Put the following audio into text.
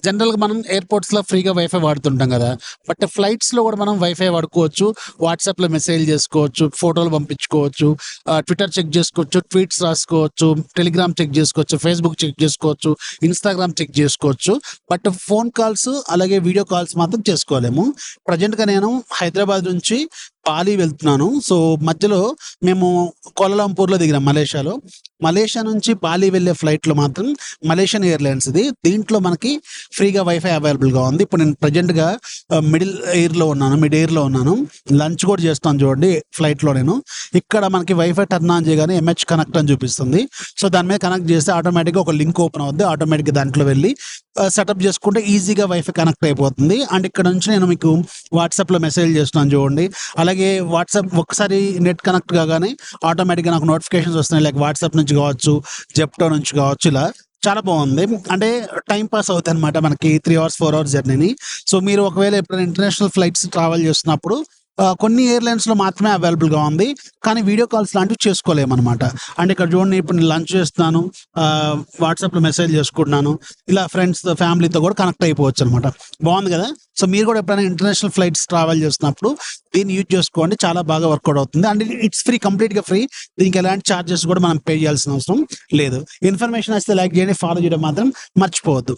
జనరల్‌గా మనం ఎయిర్‌పోర్ట్స్‌లో ఫ్రీగా వైఫై వాడుతుంటాం గదా! బట్ ఫ్లైట్స్‌లో గూడా మనం వైఫై వాడుకోవచ్చు. వాట్సాప్‌లో మెసేజ్‌లు జేసుకోవచ్చు, ఫోటోలు పంపించుకోవచ్చు, ట్విట్టర్ చెక్ జేసుకోవచ్చు, ట్వీట్స్ రాసుకోవచ్చు, టెలిగ్రామ్ చెక్ జేసుకోవచ్చు, ఫేస్‌బుక్ చెక్ జేసుకోవచ్చు, ఇన్‌స్టాగ్రామ్ చెక్ జేసుకోవచ్చు. బట్ ఫోన్ కాల్స్ అలాగే వీడియో కాల్స్ మాత్రం చేసుకోలేము. ప్రెజెంట్‌గా నేను హైదరాబాద్ నుంచి బాలి వెళ్తున్నాను. సో, మధ్యలో మేము కౌలాలంపూర్‌లో దిగినాం మలేషియాలో. మలేషియా నుంచి బాలి వెళ్ళే ఫ్లైట్‌లో మాత్రం మలేషియన్ ఎయిర్‌లైన్స్‌ది. దీంట్లో మనకి ఫ్రీగా వైఫై అవైలబుల్‌గా ఉంది. ఇప్పుడు నేను ప్రెజెంట్‌గా మిడ్ ఎయిర్‌లో ఉన్నాను. లంచ్ కూడా చేస్తున్నాను చూడండి ఫ్లైట్‌లో నేను. ఇక్కడ మనకి వైఫై టర్న్ ఆన్ చేయగానే ఎంహెచ్ కనెక్ట్ అని చూపిస్తుంది. సో, దాని మీద కనెక్ట్ చేస్తే ఆటోమేటిక్‌గా ఒక లింక్ ఓపెన్ అవుద్ది. ఆటోమేటిక్‌గా దాంట్లో వెళ్ళి సెటప్ చేసుకుంటే ఈజీగా వైఫై కనెక్ట్ అయిపోతుంది. అండ్ ఇక్కడ నుంచి నేను మీకు వాట్సాప్‌లో మెసేజ్‌లు చేస్తున్నాను చూడండి. అలాగే వాట్సాప్ ఒక్కసారి నెట్ కనెక్ట్ కాగానే ఆటోమేటిక్‌గా నాకు నోటిఫికేషన్స్ వస్తున్నాయి. లైక్ వాట్సాప్ నుంచి కావచ్చు, జెప్టో నుంచి కావచ్చు ఇలా. చాలా బావుంది. అంటే టైమ్ పాస్ అవుద్దనమాట మనకి 3 అవర్స్, 4 అవర్స్ జర్నీని. సో, మీరు ఒకవేళ ఎప్పుడైనా ఇంటర్నేషనల్ ఫ్లైట్స్ ట్రావెల్ చేస్తున్నప్పుడు కొన్ని ఎయిర్‌లైన్స్‌లో మాత్రమే అవైలబుల్‌గా ఉంది. కానీ వీడియో కాల్స్ లాంటివి చేసుకోలేమనమాట. అండ్ ఇక్కడ చూడండి ఇప్పుడు నేను లంచ్ చేస్తున్నాను. వాట్సాప్‌లో మెసేజ్ చేసుకుంటున్నాను. ఇలా ఫ్రెండ్స్‌తో, ఫ్యామిలీతో కూడా కనెక్ట్ అయిపోవచ్చనమాట. బావుంది గదా! సో, మీరు కూడా ఎప్పుడైనా ఇంటర్నేషనల్ ఫ్లైట్స్ ట్రావెల్ చేస్తున్నప్పుడు దీన్ని యూజ్ చేసుకోండి. చాలా బాగా వర్కౌట్ అవుతుంది. అండ్ ఇట్స్ ఫ్రీ, కంప్లీట్‌గా ఫ్రీ. దీనికి ఎలాంటి చార్జెస్ కూడా మనం పే చేయాల్సిన అవసరం లేదు. ఇన్ఫర్మేషన్ నచ్చితే లైక్ చేయండి. ఫాలో చేయడం మాత్రం మర్చిపోవద్దు.